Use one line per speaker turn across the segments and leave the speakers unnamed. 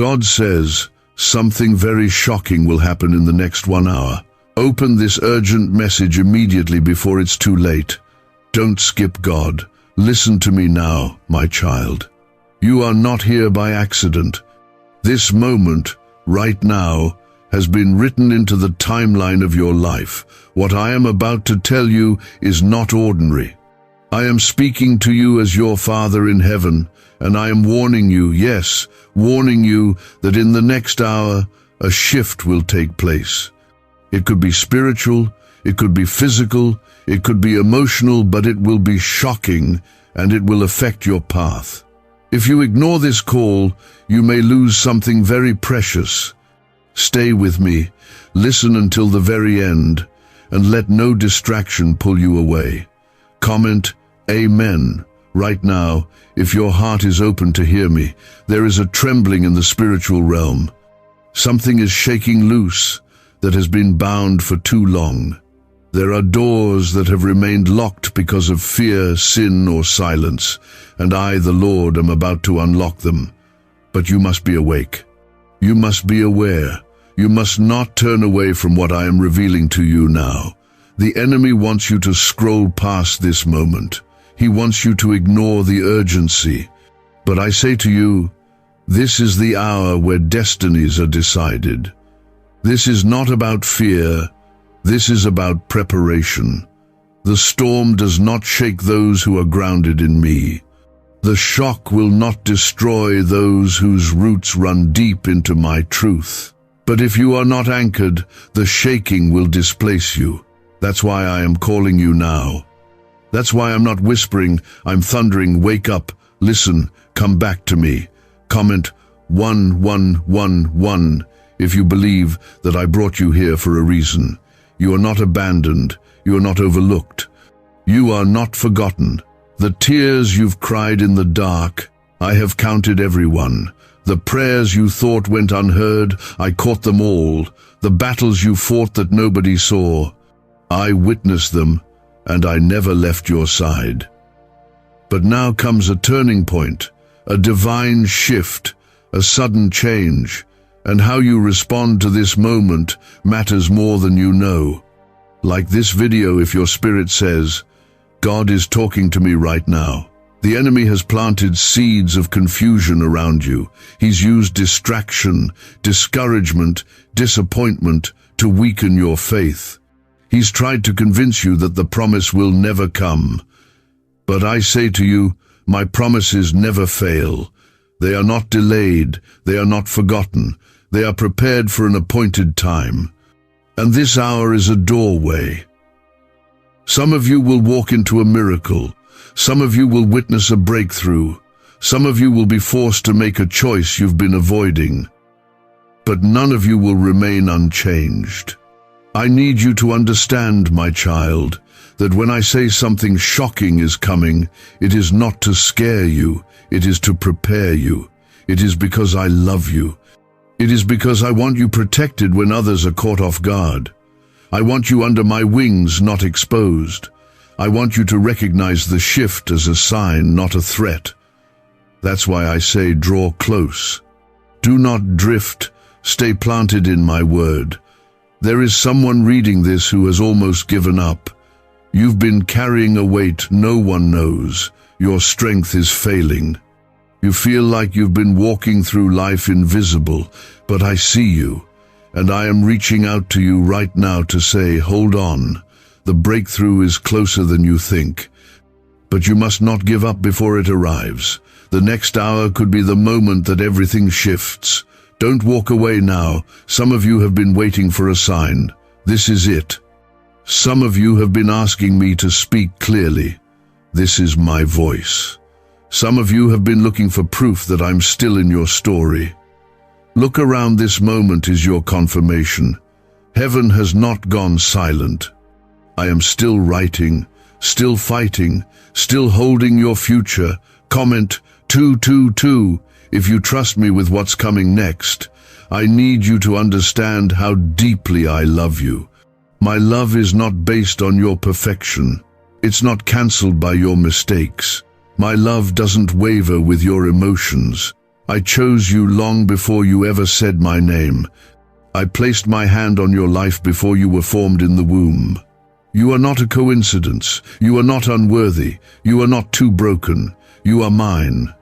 God says, something very shocking will happen in the next 1 hour. Open this urgent message immediately before it's too late. Don't skip God. Listen to me now, my child. You are not here by accident. This moment, right now, has been written into the timeline of your life. What I am about to tell you is not ordinary. I am speaking to you as your Father in heaven, and I am warning you, yes, warning you that in the next hour, a shift will take place. It could be spiritual, it could be physical, it could be emotional, but it will be shocking, and it will affect your path. If you ignore this call, you may lose something very precious. Stay with me, listen until the very end, and let no distraction pull you away. Comment, Amen, right now, if your heart is open to hear me. There is a trembling in the spiritual realm. Something is shaking loose that has been bound for too long. There are doors that have remained locked because of fear, sin, or silence, and I, the Lord, am about to unlock them. But you must be awake. You must be aware. You must not turn away from what I am revealing to you now. The enemy wants you to scroll past this moment. He wants you to ignore the urgency. But I say to you, this is the hour where destinies are decided. This is not about fear. This is about preparation. The storm does not shake those who are grounded in me. The shock will not destroy those whose roots run deep into my truth. But if you are not anchored, the shaking will displace you. That's why I am calling you now. That's why I'm not whispering, I'm thundering, wake up, listen, come back to me. Comment 1111 if you believe that I brought you here for a reason. You are not abandoned, you are not overlooked. You are not forgotten. The tears you've cried in the dark, I have counted everyone. The prayers you thought went unheard, I caught them all. The battles you fought that nobody saw, I witnessed them, and I never left your side. But now comes a turning point, a divine shift, a sudden change, and how you respond to this moment matters more than you know. Like this video, if your spirit says, God is talking to me right now. The enemy has planted seeds of confusion around you. He's used distraction, discouragement, disappointment to weaken your faith. He's tried to convince you that the promise will never come. But I say to you, my promises never fail. They are not delayed, they are not forgotten, they are prepared for an appointed time. And this hour is a doorway. Some of you will walk into a miracle. Some of you will witness a breakthrough. Some of you will be forced to make a choice you've been avoiding. But none of you will remain unchanged. I need you to understand, my child, that when I say something shocking is coming, it is not to scare you, it is to prepare you. It is because I love you. It is because I want you protected when others are caught off guard. I want you under my wings, not exposed. I want you to recognize the shift as a sign, not a threat. That's why I say draw close. Do not drift, stay planted in my word. There is someone reading this who has almost given up. You've been carrying a weight no one knows. Your strength is failing. You feel like you've been walking through life invisible, but I see you, and I am reaching out to you right now to say, hold on. The breakthrough is closer than you think. But you must not give up before it arrives. The next hour could be the moment that everything shifts. Don't walk away now. Some of you have been waiting for a sign. This is it. Some of you have been asking me to speak clearly. This is my voice. Some of you have been looking for proof that I'm still in your story. Look around. This moment is your confirmation. Heaven has not gone silent. I am still writing, still fighting, still holding your future. Comment 222 if you trust me with what's coming next. I need you to understand how deeply I love you. My love is not based on your perfection. It's not cancelled by your mistakes. My love doesn't waver with your emotions. I chose you long before you ever said my name. I placed my hand on your life before you were formed in the womb. You are not a coincidence. You are not unworthy. You are not too broken. You are mine.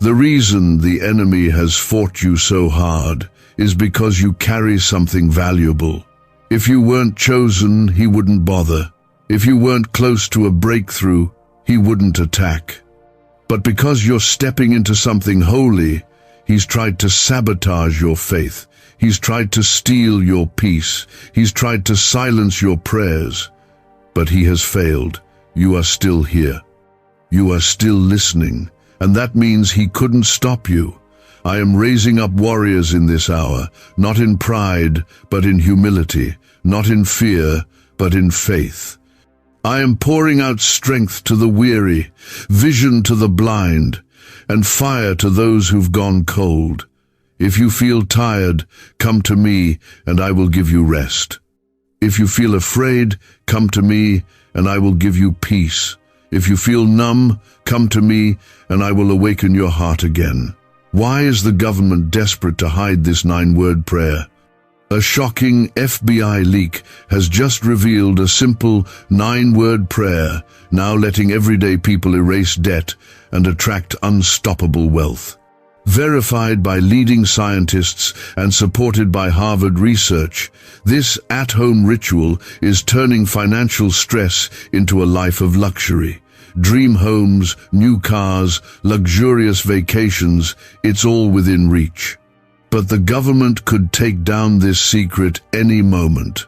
The reason the enemy has fought you so hard is because you carry something valuable. If you weren't chosen, he wouldn't bother. If you weren't close to a breakthrough, he wouldn't attack. But because you're stepping into something holy, he's tried to sabotage your faith. He's tried to steal your peace. He's tried to silence your prayers. But he has failed. You are still here. You are still listening, and that means he couldn't stop you. I am raising up warriors in this hour, not in pride, but in humility, not in fear, but in faith. I am pouring out strength to the weary, vision to the blind, and fire to those who've gone cold. If you feel tired, come to me, and I will give you rest. If you feel afraid, come to me, and I will give you peace. If you feel numb, come to me, and I will awaken your heart again. Why is the government desperate to hide this 9-word prayer? A shocking FBI leak has just revealed a simple 9-word prayer, now letting everyday people erase debt and attract unstoppable wealth. Verified by leading scientists and supported by Harvard research, this at-home ritual is turning financial stress into a life of luxury. Dream homes, new cars, luxurious vacations, it's all within reach. But the government could take down this secret any moment.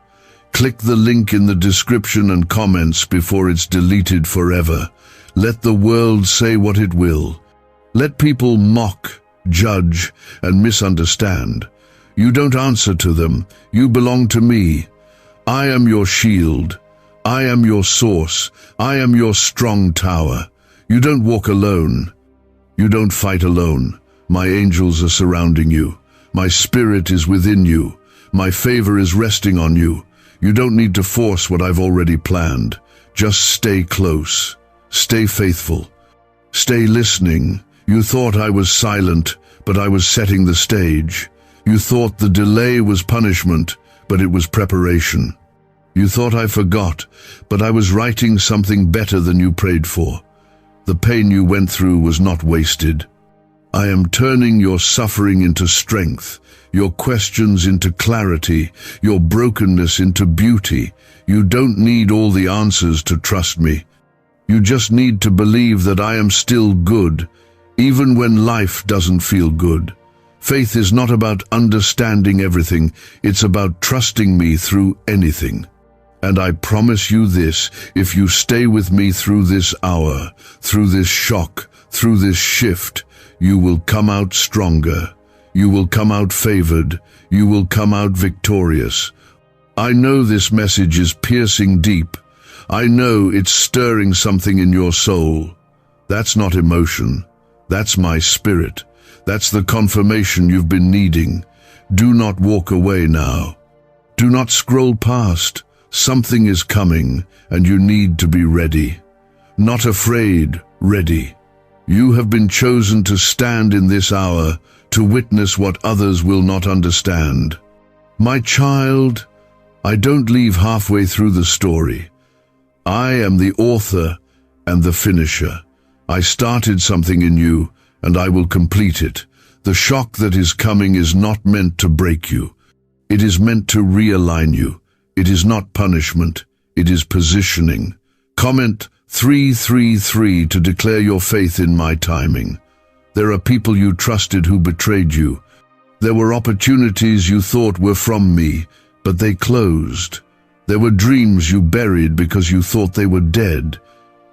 Click the link in the description and comments before it's deleted forever. Let the world say what it will. Let people mock, judge, and misunderstand. You don't answer to them. You belong to me. I am your shield. I am your source. I am your strong tower. You don't walk alone. You don't fight alone. My angels are surrounding you. My spirit is within you. My favor is resting on you. You don't need to force what I've already planned. Just stay close. Stay faithful. Stay listening. You thought I was silent, but I was setting the stage. You thought the delay was punishment, but it was preparation. You thought I forgot, but I was writing something better than you prayed for. The pain you went through was not wasted. I am turning your suffering into strength, your questions into clarity, your brokenness into beauty. You don't need all the answers to trust me. You just need to believe that I am still good, even when life doesn't feel good. Faith is not about understanding everything, it's about trusting me through anything. And I promise you this, if you stay with me through this hour, through this shock, through this shift, you will come out stronger. You will come out favored. You will come out victorious. I know this message is piercing deep. I know it's stirring something in your soul. That's not emotion. That's my spirit. That's the confirmation you've been needing. Do not walk away now. Do not scroll past. Something is coming, and you need to be ready. Not afraid, ready. You have been chosen to stand in this hour, to witness what others will not understand. My child, I don't leave halfway through the story. I am the author and the finisher. I started something in you, and I will complete it. The shock that is coming is not meant to break you. It is meant to realign you. It is not punishment. It is positioning. Comment 333 to declare your faith in my timing. There are people you trusted who betrayed you. There were opportunities you thought were from me, but they closed. There were dreams you buried because you thought they were dead.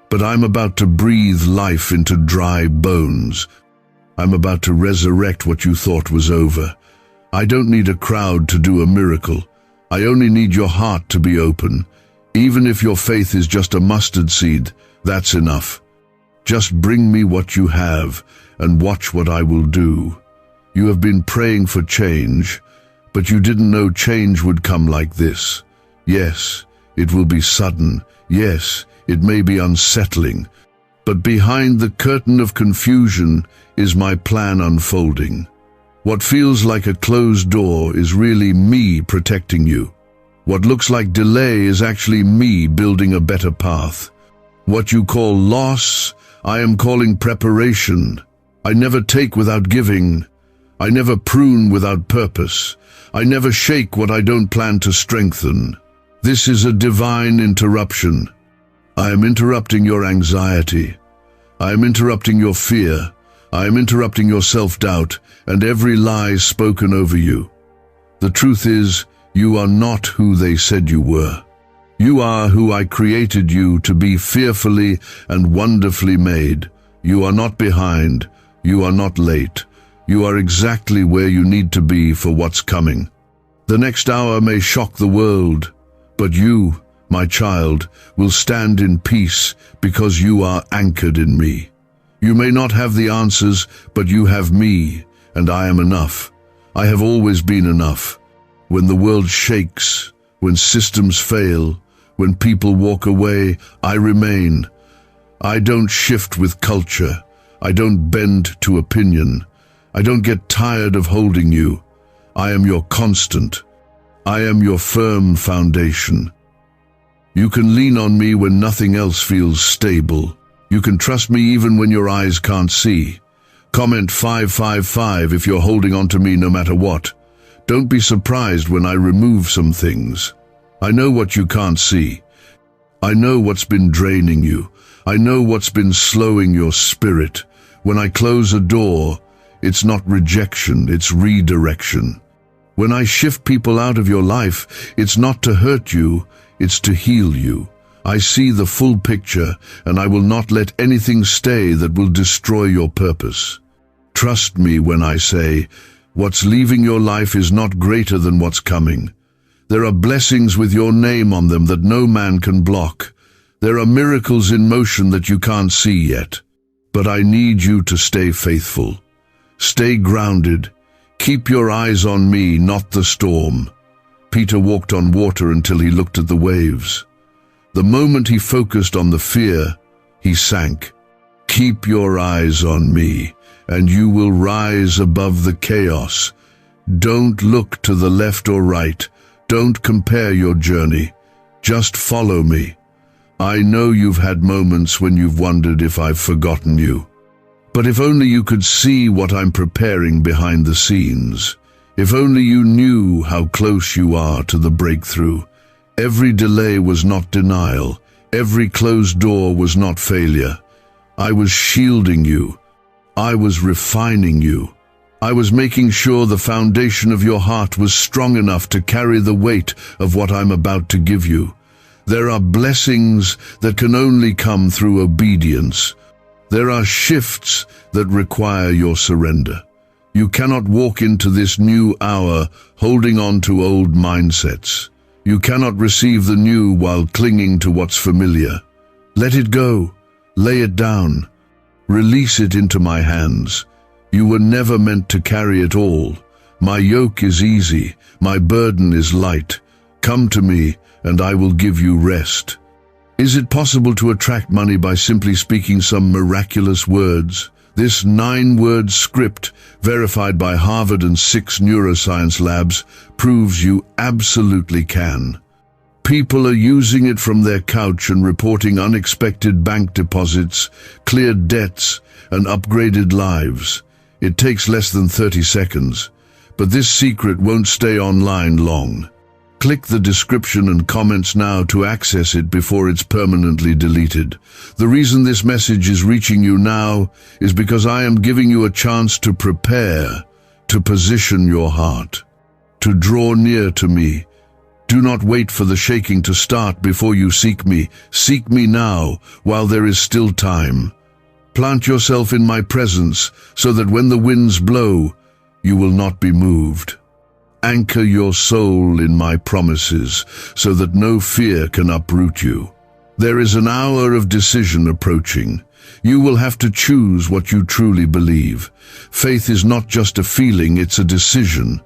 But I'm about to breathe life into dry bones. I'm about to resurrect what you thought was over. I don't need a crowd to do a miracle. I only need your heart to be open. Even if your faith is just a mustard seed, that's enough. Just bring me what you have and watch what I will do. You have been praying for change, but you didn't know change would come like this. Yes, it will be sudden. Yes, it may be unsettling. But behind the curtain of confusion is my plan unfolding. What feels like a closed door is really me protecting you. What looks like delay is actually me building a better path. What you call loss, I am calling preparation. I never take without giving. I never prune without purpose. I never shake what I don't plan to strengthen. This is a divine interruption. I am interrupting your anxiety. I am interrupting your fear. I am interrupting your self-doubt and every lie spoken over you. The truth is, you are not who they said you were. You are who I created you to be, fearfully and wonderfully made. You are not behind. You are not late. You are exactly where you need to be for what's coming. The next hour may shock the world, but you, my child, will stand in peace because you are anchored in me. You may not have the answers, but you have me, and I am enough. I have always been enough. When the world shakes, when systems fail, when people walk away, I remain. I don't shift with culture. I don't bend to opinion. I don't get tired of holding you. I am your constant. I am your firm foundation. You can lean on me when nothing else feels stable. You can trust me even when your eyes can't see. Comment 555 if you're holding on to me no matter what. Don't be surprised when I remove some things. I know what you can't see. I know what's been draining you. I know what's been slowing your spirit. When I close a door, it's not rejection, it's redirection. When I shift people out of your life, it's not to hurt you, it's to heal you. I see the full picture, and I will not let anything stay that will destroy your purpose. Trust me when I say, what's leaving your life is not greater than what's coming. There are blessings with your name on them that no man can block. There are miracles in motion that you can't see yet. But I need you to stay faithful. Stay grounded. Keep your eyes on me, not the storm. Peter walked on water until he looked at the waves. The moment he focused on the fear, he sank. Keep your eyes on me, and you will rise above the chaos. Don't look to the left or right. Don't compare your journey. Just follow me. I know you've had moments when you've wondered if I've forgotten you. But if only you could see what I'm preparing behind the scenes. If only you knew how close you are to the breakthrough. Every delay was not denial. Every closed door was not failure. I was shielding you. I was refining you. I was making sure the foundation of your heart was strong enough to carry the weight of what I'm about to give you. There are blessings that can only come through obedience. There are shifts that require your surrender. You cannot walk into this new hour holding on to old mindsets. You cannot receive the new while clinging to what's familiar. Let it go. Lay it down. Release it into my hands. You were never meant to carry it all. My yoke is easy. My burden is light. Come to me, and I will give you rest. Is it possible to attract money by simply speaking some miraculous words? This 9-word script, verified by Harvard and 6 neuroscience labs, proves you absolutely can. People are using it from their couch and reporting unexpected bank deposits, cleared debts, and upgraded lives. It takes less than 30 seconds, but this secret won't stay online long. Click the description and comments now to access it before it's permanently deleted. The reason this message is reaching you now is because I am giving you a chance to prepare, to position your heart, to draw near to me. Do not wait for the shaking to start before you seek me. Seek me now, while there is still time. Plant yourself in my presence so that when the winds blow, you will not be moved. Anchor your soul in my promises so that no fear can uproot you. There is an hour of decision approaching. You will have to choose what you truly believe. Faith is not just a feeling, it's a decision.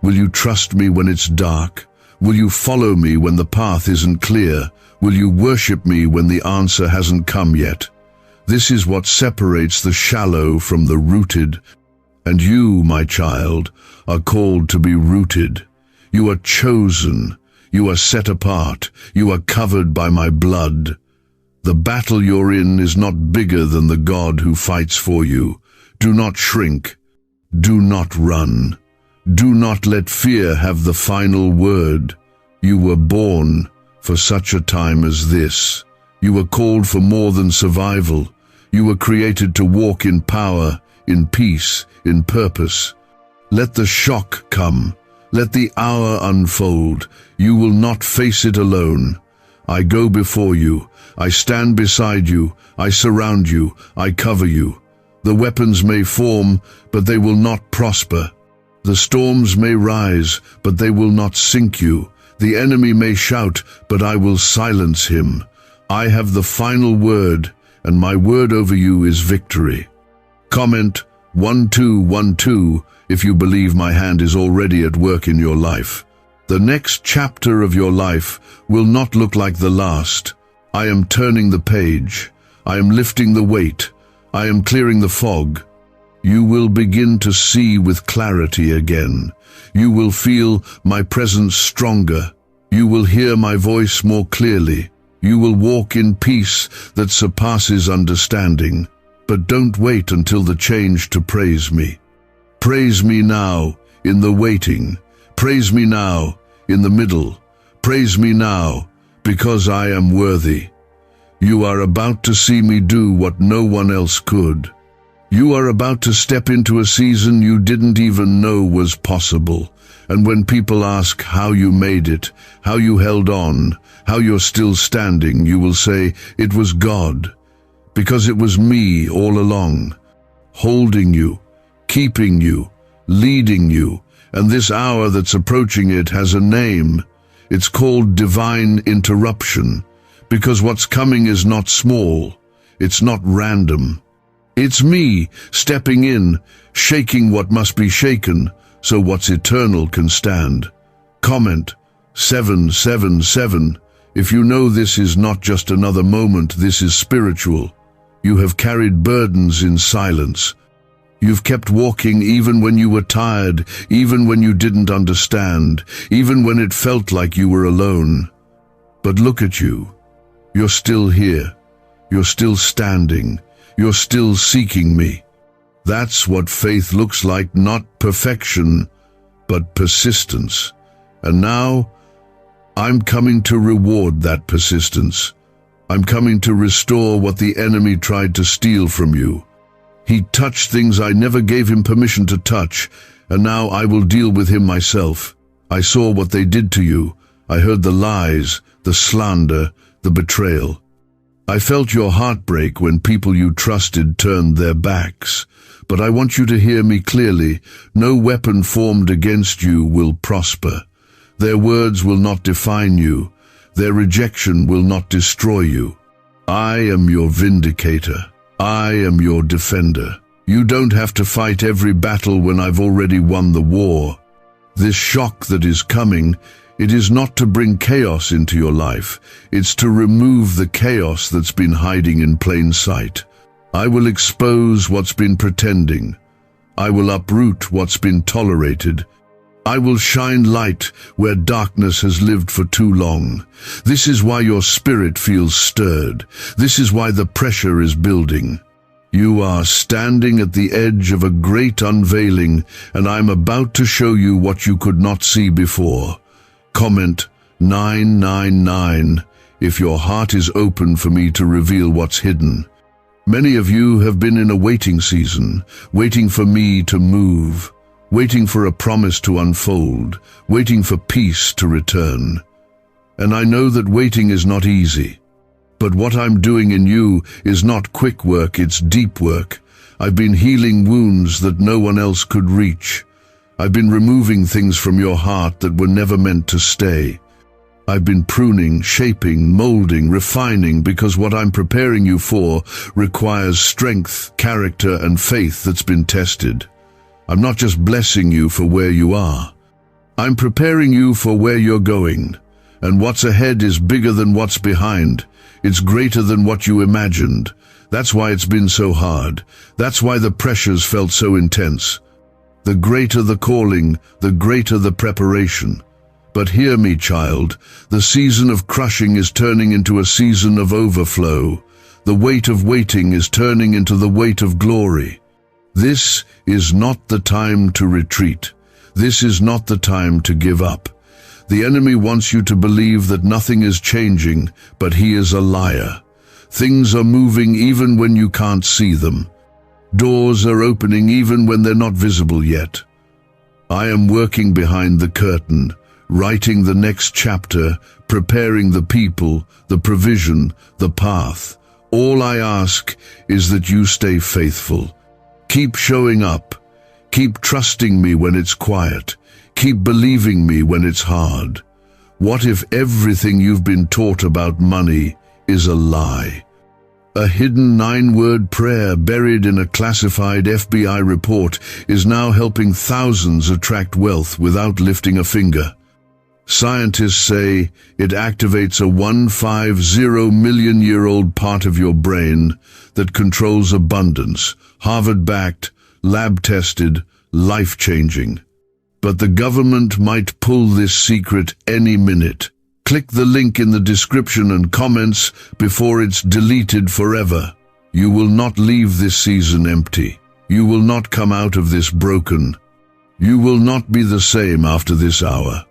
Will you trust me when it's dark? Will you follow me when the path isn't clear? Will you worship me when the answer hasn't come yet? This is what separates the shallow from the rooted. And you, my child, are called to be rooted. You are chosen. You are set apart. You are covered by my blood. The battle you're in is not bigger than the God who fights for you. Do not shrink. Do not run. Do not let fear have the final word. You were born for such a time as this. You were called for more than survival. You were created to walk in power, in peace, in purpose. Let the shock come. Let the hour unfold. You will not face it alone. I go before you. I stand beside you. I surround you. I cover you. The weapons may form, but they will not prosper. The storms may rise, but they will not sink you. The enemy may shout, but I will silence him. I have the final word, and my word over you is victory. Comment 1212 if you believe my hand is already at work in your life. The next chapter of your life will not look like the last. I am turning the page. I am lifting the weight. I am clearing the fog. You will begin to see with clarity again. You will feel my presence stronger. You will hear my voice more clearly. You will walk in peace that surpasses understanding. But don't wait until the change to praise me. Praise me now in the waiting. Praise me now in the middle. Praise me now because I am worthy. You are about to see me do what no one else could. You are about to step into a season you didn't even know was possible. And when people ask how you made it, how you held on, how you're still standing, you will say, it was God. Because it was me all along, holding you, keeping you, leading you, and this hour that's approaching it has a name. It's called divine interruption, because what's coming is not small, it's not random. It's me stepping in, shaking what must be shaken, so what's eternal can stand. Comment 777 if you know this is not just another moment, this is spiritual. You have carried burdens in silence. You've kept walking even when you were tired, even when you didn't understand, even when it felt like you were alone. But look at you. You're still here. You're still standing. You're still seeking me. That's what faith looks like, not perfection, but persistence. And now, I'm coming to reward that persistence. I'm coming to restore what the enemy tried to steal from you. He touched things I never gave him permission to touch, and now I will deal with him myself. I saw what they did to you. I heard the lies, the slander, the betrayal. I felt your heart break when people you trusted turned their backs. But I want you to hear me clearly. No weapon formed against you will prosper. Their words will not define you. Their rejection will not destroy you. I am your vindicator. I am your defender. You don't have to fight every battle when I've already won the war. This shock that is coming, it is not to bring chaos into your life. It's to remove the chaos that's been hiding in plain sight. I will expose what's been pretending. I will uproot what's been tolerated. I will shine light where darkness has lived for too long. This is why your spirit feels stirred. This is why the pressure is building. You are standing at the edge of a great unveiling, and I'm about to show you what you could not see before. Comment 999 if your heart is open for me to reveal what's hidden. Many of you have been in a waiting season, waiting for me to move, waiting for a promise to unfold, waiting for peace to return. And I know that waiting is not easy. But what I'm doing in you is not quick work, it's deep work. I've been healing wounds that no one else could reach. I've been removing things from your heart that were never meant to stay. I've been pruning, shaping, molding, refining, because what I'm preparing you for requires strength, character, and faith that's been tested. I'm not just blessing you for where you are. I'm preparing you for where you're going. And what's ahead is bigger than what's behind. It's greater than what you imagined. That's why it's been so hard. That's why the pressures felt so intense. The greater the calling, the greater the preparation. But hear me, child, the season of crushing is turning into a season of overflow. The weight of waiting is turning into the weight of glory. This is not the time to retreat. This is not the time to give up. The enemy wants you to believe that nothing is changing, but he is a liar. Things are moving even when you can't see them. Doors are opening even when they're not visible yet. I am working behind the curtain, writing the next chapter, preparing the people, the provision, the path. All I ask is that you stay faithful. Keep showing up. Keep trusting me when it's quiet. Keep believing me when it's hard. What if everything you've been taught about money is a lie? A hidden 9-word prayer buried in a classified FBI report is now helping thousands attract wealth without lifting a finger. Scientists say it activates a 150-million-year-old part of your brain that controls abundance, Harvard-backed, lab-tested, life-changing. But the government might pull this secret any minute. Click the link in the description and comments before it's deleted forever. You will not leave this season empty. You will not come out of this broken. You will not be the same after this hour.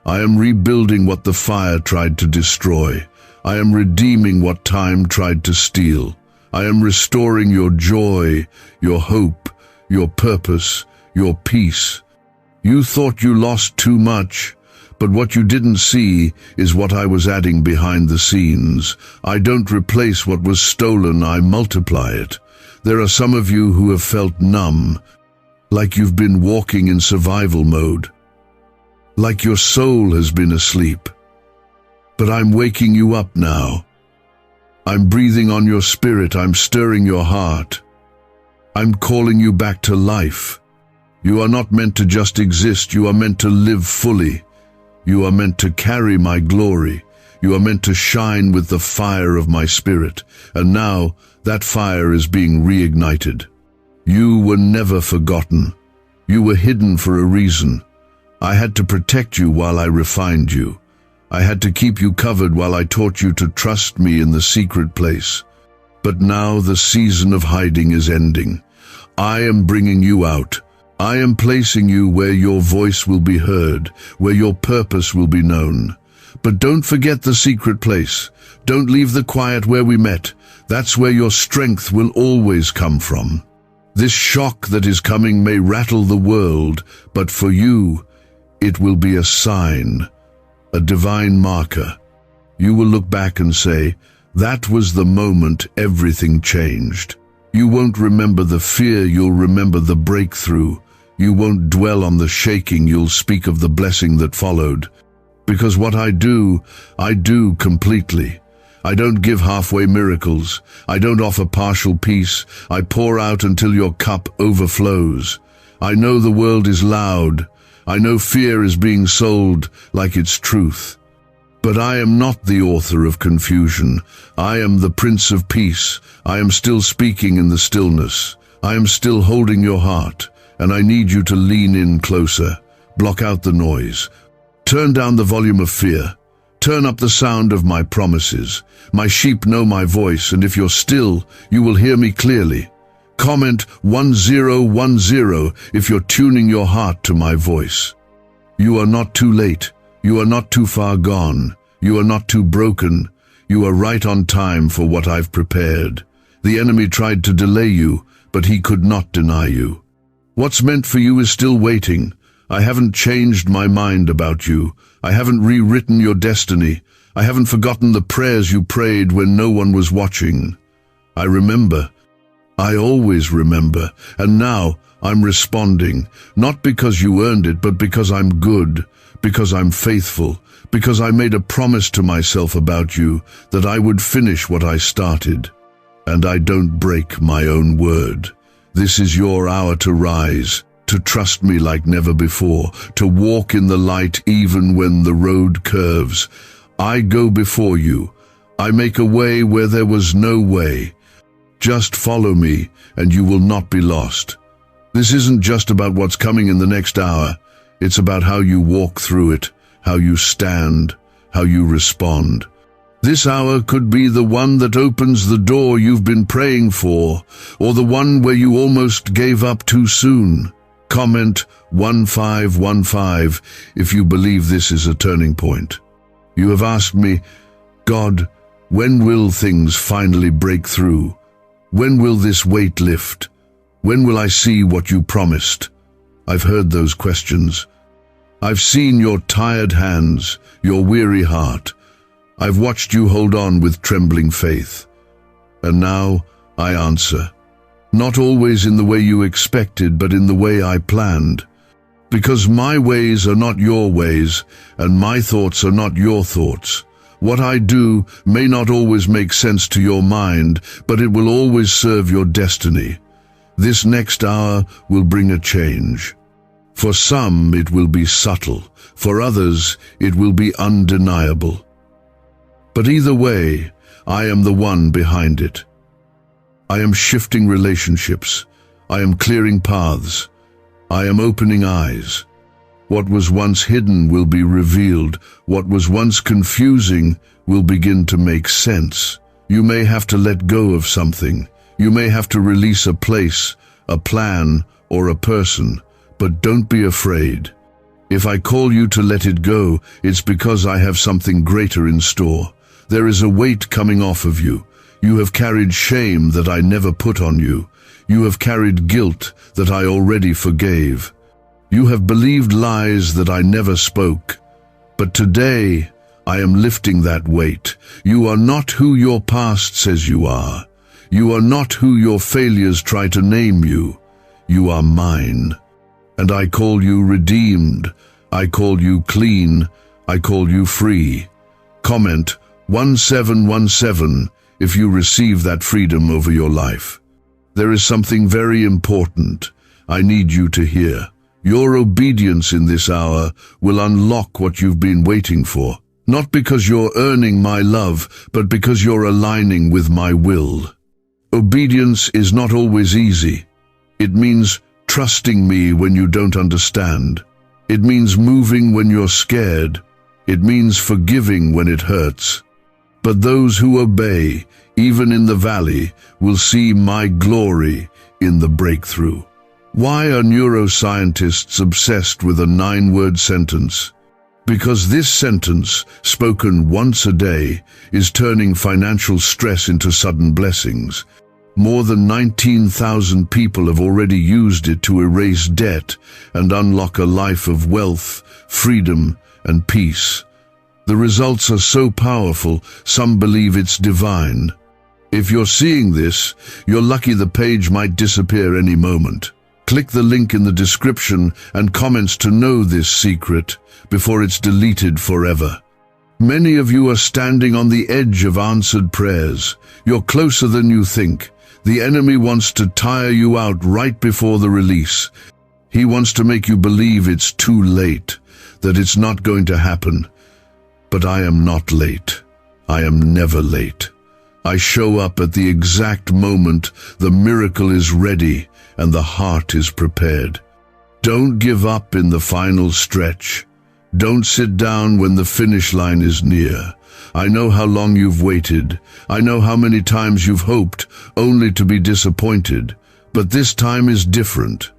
I am rebuilding what the fire tried to destroy. I am redeeming what time tried to steal. I am restoring your joy, your hope, your purpose, your peace. You thought you lost too much, but what you didn't see is what I was adding behind the scenes. I don't replace what was stolen, I multiply it. There are some of you who have felt numb, like you've been walking in survival mode, like your soul has been asleep. But I'm waking you up now. I'm breathing on your spirit, I'm stirring your heart. I'm calling you back to life. You are not meant to just exist, you are meant to live fully. You are meant to carry my glory. You are meant to shine with the fire of my spirit. And now, that fire is being reignited. You were never forgotten. You were hidden for a reason. I had to protect you while I refined you. I had to keep you covered while I taught you to trust me in the secret place. But now the season of hiding is ending. I am bringing you out. I am placing you where your voice will be heard, where your purpose will be known. But don't forget the secret place. Don't leave the quiet where we met. That's where your strength will always come from. This shock that is coming may rattle the world, but for you, it will be a sign, a divine marker. You will look back and say, that was the moment everything changed. You won't remember the fear, you'll remember the breakthrough. You won't dwell on the shaking, you'll speak of the blessing that followed. Because what I do completely. I don't give halfway miracles. I don't offer partial peace. I pour out until your cup overflows. I know the world is loud. I know fear is being sold like it's truth. But I am not the author of confusion. I am the Prince of Peace. I am still speaking in the stillness. I am still holding your heart. And I need you to lean in closer. Block out the noise. Turn down the volume of fear. Turn up the sound of my promises. My sheep know my voice, and if you're still, you will hear me clearly. Comment 1010 if you're tuning your heart to my voice. You are not too late. You are not too far gone. You are not too broken. You are right on time for what I've prepared. The enemy tried to delay you, but he could not deny you. What's meant for you is still waiting. I haven't changed my mind about you. I haven't rewritten your destiny. I haven't forgotten the prayers you prayed when no one was watching. I remember. I always remember. And now I'm responding, not because you earned it, but because I'm good, because I'm faithful, because I made a promise to myself about you that I would finish what I started. And I don't break my own word. This is your hour to rise, to trust me like never before, to walk in the light even when the road curves. I go before you. I make a way where there was no way. Just follow me, and you will not be lost. This isn't just about what's coming in the next hour. It's about how you walk through it, how you stand, how you respond. This hour could be the one that opens the door you've been praying for, or the one where you almost gave up too soon. Comment 1515 if you believe this is a turning point. You have asked me, God, when will things finally break through? When will this weight lift? When will I see what you promised? I've heard those questions. I've seen your tired hands, your weary heart. I've watched you hold on with trembling faith. And now I answer. Not always in the way you expected, but in the way I planned. Because my ways are not your ways, and my thoughts are not your thoughts. What I do may not always make sense to your mind, but it will always serve your destiny. This next hour will bring a change. For some, it will be subtle. For others, it will be undeniable. But either way, I am the one behind it. I am shifting relationships. I am clearing paths. I am opening eyes. What was once hidden will be revealed. What was once confusing will begin to make sense. You may have to let go of something. You may have to release a place, a plan, or a person. But don't be afraid. If I call you to let it go, it's because I have something greater in store. There is a weight coming off of you. You have carried shame that I never put on you. You have carried guilt that I already forgave. You have believed lies that I never spoke. But today, I am lifting that weight. You are not who your past says you are. You are not who your failures try to name you. You are mine. And I call you redeemed. I call you clean. I call you free. Comment 1717 if you receive that freedom over your life. There is something very important I need you to hear. Your obedience in this hour will unlock what you've been waiting for. Not because you're earning my love, but because you're aligning with my will. Obedience is not always easy. It means trusting me when you don't understand. It means moving when you're scared. It means forgiving when it hurts. But those who obey, even in the valley, will see my glory in the breakthrough. Why are neuroscientists obsessed with a 9-word sentence? Because this sentence, spoken once a day, is turning financial stress into sudden blessings. More than 19,000 people have already used it to erase debt and unlock a life of wealth, freedom, and peace. The results are so powerful, some believe it's divine. If you're seeing this, you're lucky the page might disappear any moment. Click the link in the description and comments to know this secret before it's deleted forever. Many of you are standing on the edge of answered prayers. You're closer than you think. The enemy wants to tire you out right before the release. He wants to make you believe it's too late, that it's not going to happen. But I am not late. I am never late. I show up at the exact moment the miracle is ready and the heart is prepared. Don't give up in the final stretch. Don't sit down when the finish line is near. I know how long you've waited. I know how many times you've hoped only to be disappointed. But this time is different.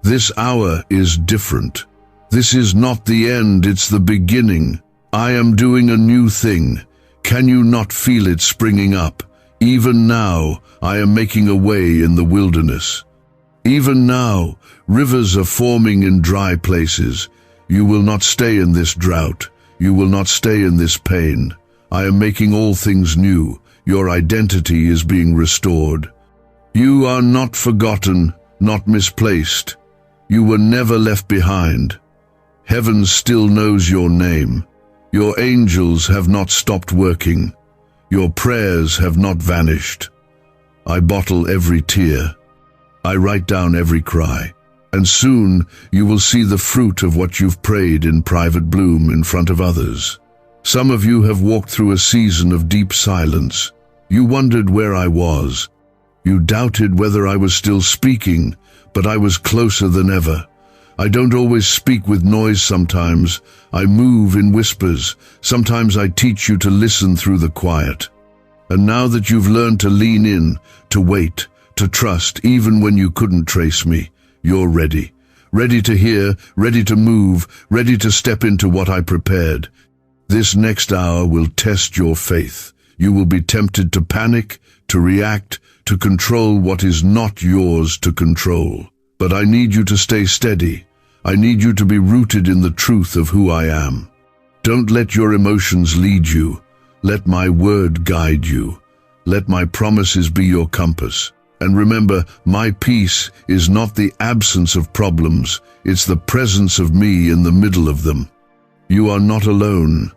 This hour is different. This is not the end, it's the beginning. I am doing a new thing. Can you not feel it springing up? Even now, I am making a way in the wilderness. Even now, rivers are forming in dry places. You will not stay in this drought. You will not stay in this pain. I am making all things new. Your identity is being restored. You are not forgotten, not misplaced. You were never left behind. Heaven still knows your name. Your angels have not stopped working. Your prayers have not vanished. I bottle every tear. I write down every cry. And soon you will see the fruit of what you've prayed in private bloom in front of others. Some of you have walked through a season of deep silence. You wondered where I was. You doubted whether I was still speaking, but I was closer than ever. I don't always speak with noise sometimes. I move in whispers. Sometimes I teach you to listen through the quiet. And now that you've learned to lean in, to wait, to trust, even when you couldn't trace me, you're ready. Ready to hear, ready to move, ready to step into what I prepared. This next hour will test your faith. You will be tempted to panic, to react, to control what is not yours to control. But I need you to stay steady. I need you to be rooted in the truth of who I am. Don't let your emotions lead you. Let my word guide you. Let my promises be your compass. And remember, my peace is not the absence of problems, it's the presence of me in the middle of them. You are not alone.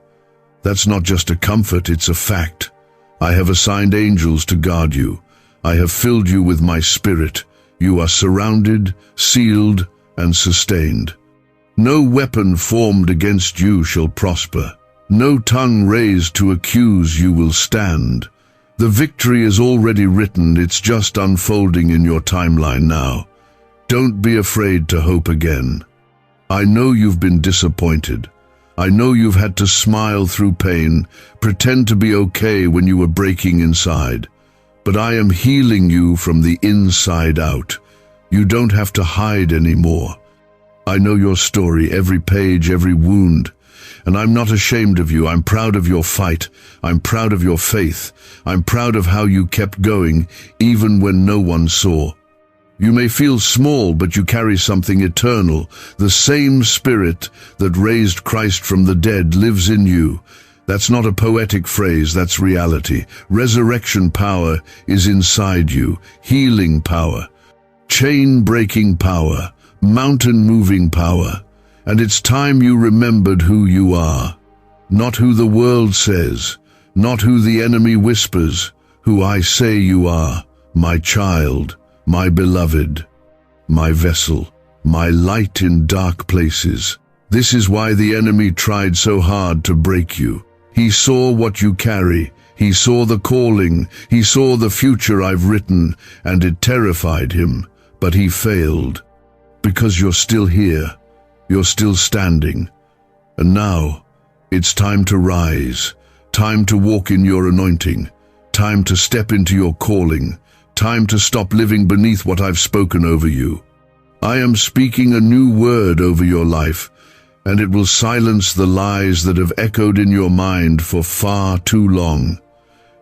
That's not just a comfort, it's a fact. I have assigned angels to guard you. I have filled you with my spirit. You are surrounded, sealed, and sustained. No weapon formed against you shall prosper. No tongue raised to accuse you will stand. The victory is already written, it's just unfolding in your timeline now. Don't be afraid to hope again. I know you've been disappointed. I know you've had to smile through pain, pretend to be okay when you were breaking inside. But I am healing you from the inside out. You don't have to hide anymore. I know your story, every page, every wound. And I'm not ashamed of you. I'm proud of your fight. I'm proud of your faith. I'm proud of how you kept going, even when no one saw. You may feel small, but you carry something eternal. The same spirit that raised Christ from the dead lives in you. That's not a poetic phrase, that's reality. Resurrection power is inside you. Healing power. Chain-breaking power. Mountain-moving power. And it's time you remembered who you are. Not who the world says, not who the enemy whispers, who I say you are, my child, my beloved, my vessel, my light in dark places. This is why the enemy tried so hard to break you. He saw what you carry, he saw the calling, he saw the future I've written, and it terrified him, but he failed. Because you're still here. You're still standing. And now, it's time to rise, time to walk in your anointing, time to step into your calling, time to stop living beneath what I've spoken over you. I am speaking a new word over your life, and it will silence the lies that have echoed in your mind for far too long.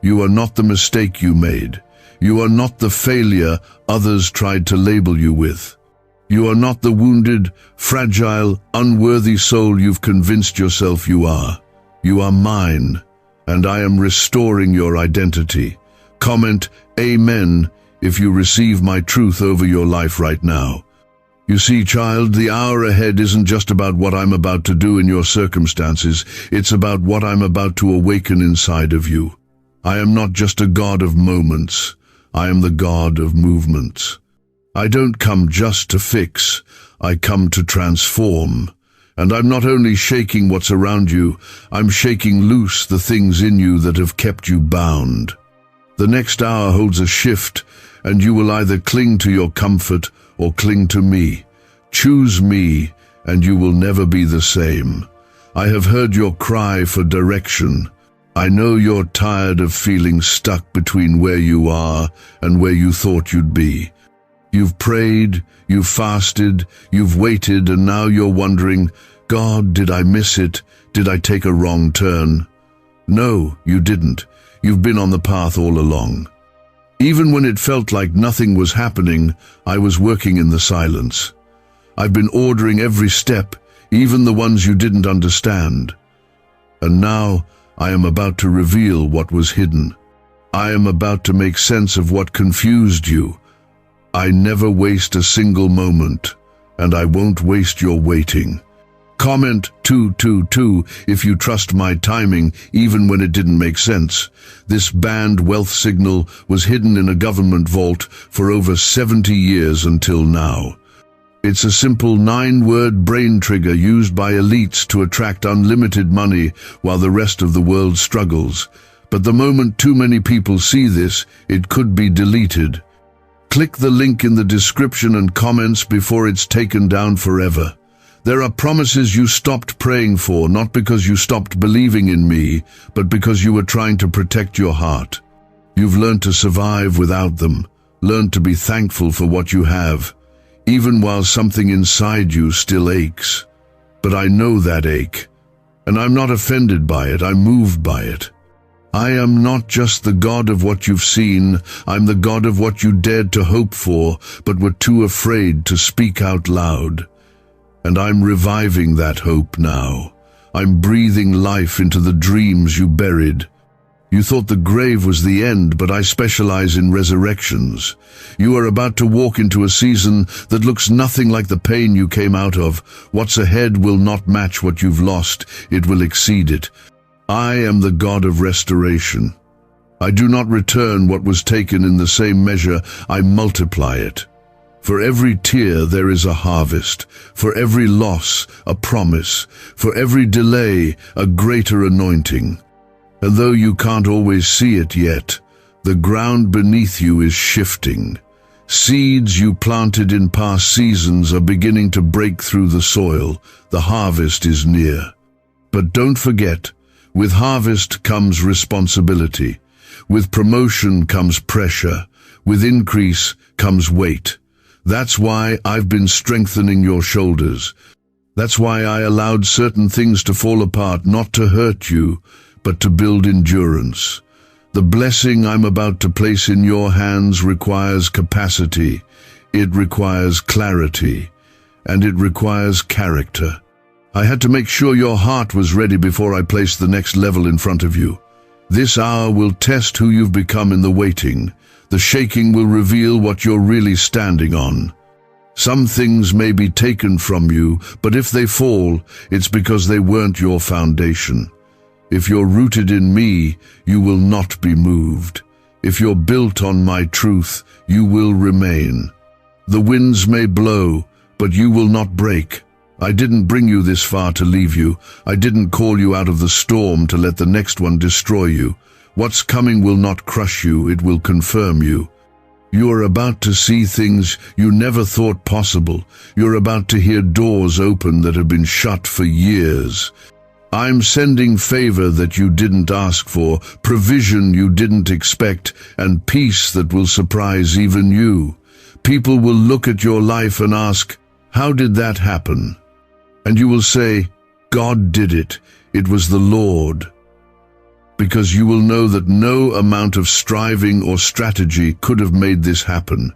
You are not the mistake you made. You are not the failure others tried to label you with. You are not the wounded, fragile, unworthy soul you've convinced yourself you are. You are mine, and I am restoring your identity. Comment Amen if you receive my truth over your life right now. You see, child, the hour ahead isn't just about what I'm about to do in your circumstances. It's about what I'm about to awaken inside of you. I am not just a God of moments. I am the God of movements. I don't come just to fix, I come to transform. And I'm not only shaking what's around you, I'm shaking loose the things in you that have kept you bound. The next hour holds a shift, and you will either cling to your comfort or cling to me. Choose me, and you will never be the same. I have heard your cry for direction. I know you're tired of feeling stuck between where you are and where you thought you'd be. You've prayed, you've fasted, you've waited, and now you're wondering, God, did I miss it? Did I take a wrong turn? No, you didn't. You've been on the path all along. Even when it felt like nothing was happening, I was working in the silence. I've been ordering every step, even the ones you didn't understand. And now I am about to reveal what was hidden. I am about to make sense of what confused you. I never waste a single moment, and I won't waste your waiting. Comment 222 if you trust my timing, even when it didn't make sense. This banned wealth signal was hidden in a government vault for over 70 years until now. It's a simple 9-word brain trigger used by elites to attract unlimited money while the rest of the world struggles. But the moment too many people see this, it could be deleted. Click the link in the description and comments before it's taken down forever. There are promises you stopped praying for, not because you stopped believing in me, but because you were trying to protect your heart. You've learned to survive without them, learned to be thankful for what you have, even while something inside you still aches. But I know that ache, and I'm not offended by it, I'm moved by it. I am not just the God of what you've seen, I'm the God of what you dared to hope for, but were too afraid to speak out loud. And I'm reviving that hope now. I'm breathing life into the dreams you buried. You thought the grave was the end, but I specialize in resurrections. You are about to walk into a season that looks nothing like the pain you came out of. What's ahead will not match what you've lost, it will exceed it. I am the God of restoration. I do not return what was taken in the same measure, I multiply it. For every tear there is a harvest, for every loss a promise, for every delay a greater anointing. And though you can't always see it yet, the ground beneath you is shifting. Seeds you planted in past seasons are beginning to break through the soil. The harvest is near. But don't forget, with harvest comes responsibility. With promotion comes pressure. With increase comes weight. That's why I've been strengthening your shoulders. That's why I allowed certain things to fall apart, not to hurt you, but to build endurance. The blessing I'm about to place in your hands requires capacity, it requires clarity, and it requires character. I had to make sure your heart was ready before I placed the next level in front of you. This hour will test who you've become in the waiting. The shaking will reveal what you're really standing on. Some things may be taken from you, but if they fall, it's because they weren't your foundation. If you're rooted in me, you will not be moved. If you're built on my truth, you will remain. The winds may blow, but you will not break. I didn't bring you this far to leave you. I didn't call you out of the storm to let the next one destroy you. What's coming will not crush you, it will confirm you. You are about to see things you never thought possible. You're about to hear doors open that have been shut for years. I'm sending favor that you didn't ask for, provision you didn't expect, and peace that will surprise even you. People will look at your life and ask, how did that happen? And you will say, God did it. It was the Lord. Because you will know that no amount of striving or strategy could have made this happen.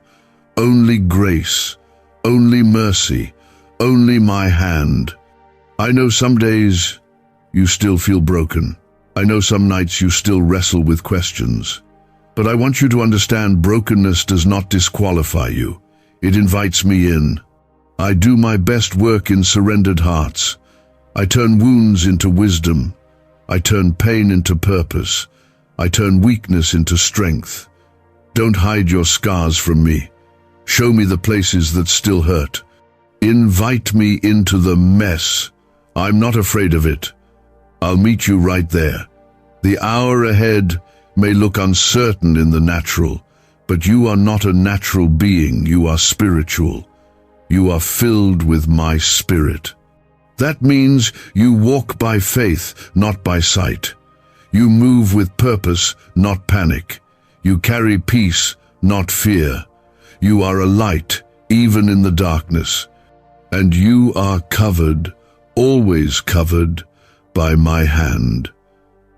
Only grace, only mercy, only my hand. I know some days you still feel broken. I know some nights you still wrestle with questions. But I want you to understand brokenness does not disqualify you. It invites me in. I do my best work in surrendered hearts. I turn wounds into wisdom. I turn pain into purpose. I turn weakness into strength. Don't hide your scars from me. Show me the places that still hurt. Invite me into the mess. I'm not afraid of it. I'll meet you right there. The hour ahead may look uncertain in the natural, but you are not a natural being, you are spiritual. You are filled with my spirit. That means you walk by faith, not by sight. You move with purpose, not panic. You carry peace, not fear. You are a light, even in the darkness. And you are covered, always covered, by my hand.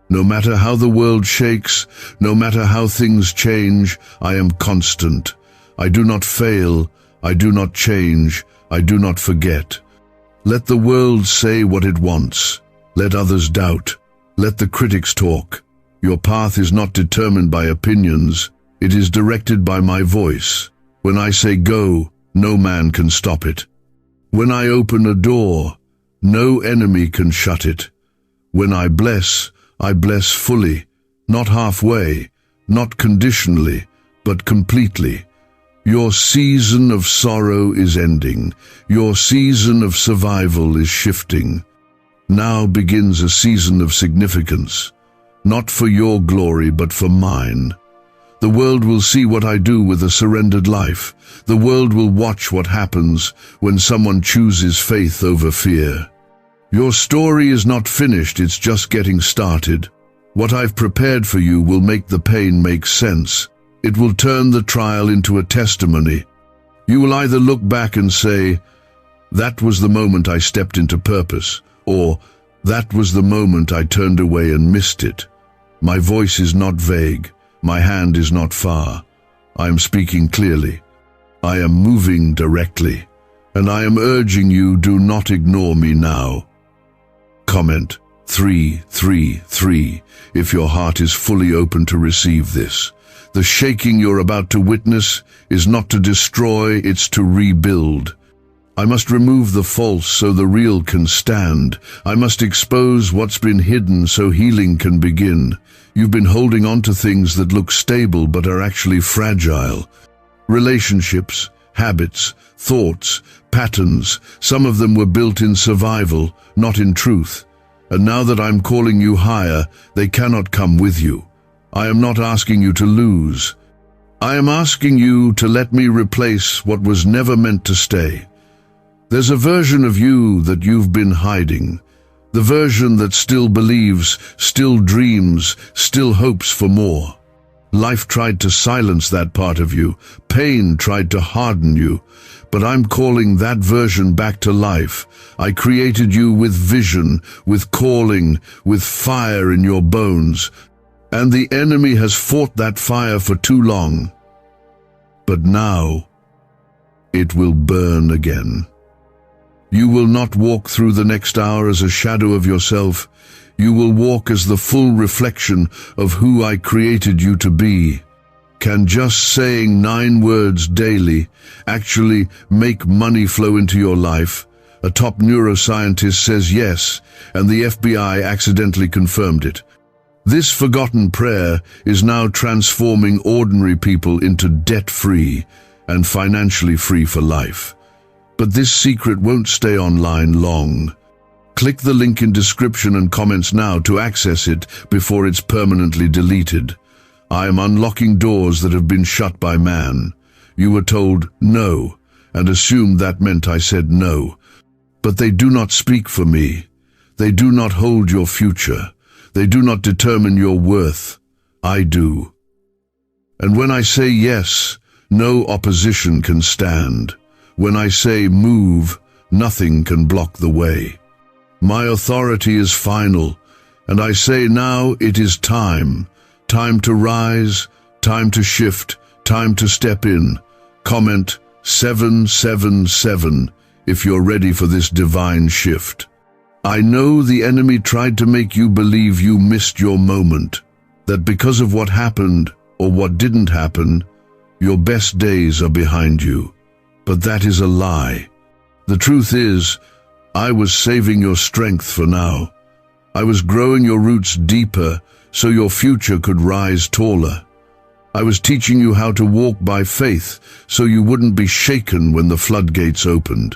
No matter how the world shakes, no matter how things change, I am constant. I do not fail, I do not change, I do not forget. Let the world say what it wants. Let others doubt. Let the critics talk. Your path is not determined by opinions. It is directed by my voice. When I say go, no man can stop it. When I open a door, no enemy can shut it. When I bless fully, not halfway, not conditionally, but completely. Your season of sorrow is ending. Your season of survival is shifting. Now begins a season of significance, not for your glory but for mine. The world will see what I do with a surrendered life. The world will watch what happens when someone chooses faith over fear. Your story is not finished, it's just getting started. What I've prepared for you will make the pain make sense. It will turn the trial into a testimony. You will either look back and say, "That was the moment I stepped into purpose," or "That was the moment I turned away and missed it." My voice is not vague. My hand is not far. I am speaking clearly. I am moving directly. And I am urging you, do not ignore me now. Comment 333 if your heart is fully open to receive this. The shaking you're about to witness is not to destroy, it's to rebuild. I must remove the false so the real can stand. I must expose what's been hidden so healing can begin. You've been holding on to things that look stable but are actually fragile. Relationships, habits, thoughts, patterns, some of them were built in survival, not in truth. And now that I'm calling you higher, they cannot come with you. I am not asking you to lose. I am asking you to let me replace what was never meant to stay. There's a version of you that you've been hiding. The version that still believes, still dreams, still hopes for more. Life tried to silence that part of you. Pain tried to harden you. But I'm calling that version back to life. I created you with vision, with calling, with fire in your bones. And the enemy has fought that fire for too long. But now, it will burn again. You will not walk through the next hour as a shadow of yourself. You will walk as the full reflection of who I created you to be. Can just saying 9 words daily actually make money flow into your life? A top neuroscientist says yes, and the FBI accidentally confirmed it. This forgotten prayer is now transforming ordinary people into debt-free and financially free for life. But this secret won't stay online long. Click the link in description and comments now to access it before it's permanently deleted. I am unlocking doors that have been shut by man. You were told no, and assumed that meant I said no. But they do not speak for me. They do not hold your future. They do not determine your worth. I do. And when I say yes, no opposition can stand. When I say move, nothing can block the way. My authority is final, and I say now it is time. Time to rise, time to shift, time to step in. Comment 777 if you're ready for this divine shift. I know the enemy tried to make you believe you missed your moment, that because of what happened or what didn't happen, your best days are behind you. But that is a lie. The truth is, I was saving your strength for now. I was growing your roots deeper so your future could rise taller. I was teaching you how to walk by faith so you wouldn't be shaken when the floodgates opened.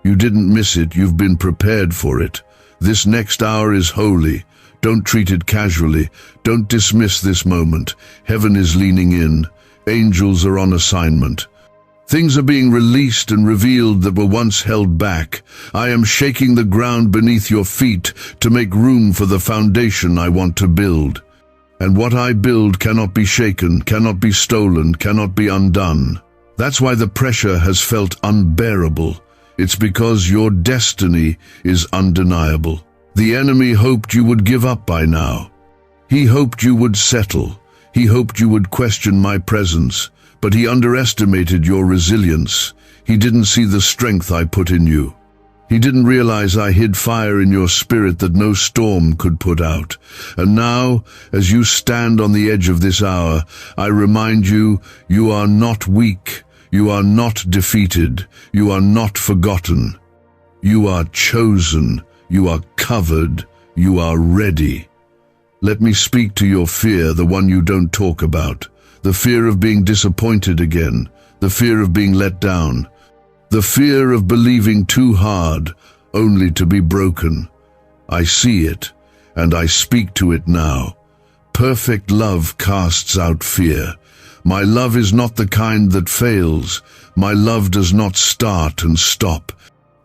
You didn't miss it, you've been prepared for it. This next hour is holy. Don't treat it casually. Don't dismiss this moment. Heaven is leaning in. Angels are on assignment. Things are being released and revealed that were once held back. I am shaking the ground beneath your feet to make room for the foundation I want to build. And what I build cannot be shaken, cannot be stolen, cannot be undone. That's why the pressure has felt unbearable. It's because your destiny is undeniable. The enemy hoped you would give up by now. He hoped you would settle. He hoped you would question my presence. But he underestimated your resilience. He didn't see the strength I put in you. He didn't realize I hid fire in your spirit that no storm could put out. And now, as you stand on the edge of this hour, I remind you, you are not weak. You are not defeated. You are not forgotten. You are chosen. You are covered. You are ready. Let me speak to your fear, the one you don't talk about. The fear of being disappointed again, the fear of being let down, the fear of believing too hard, only to be broken. I see it, and I speak to it now. Perfect love casts out fear. My love is not the kind that fails. My love does not start and stop.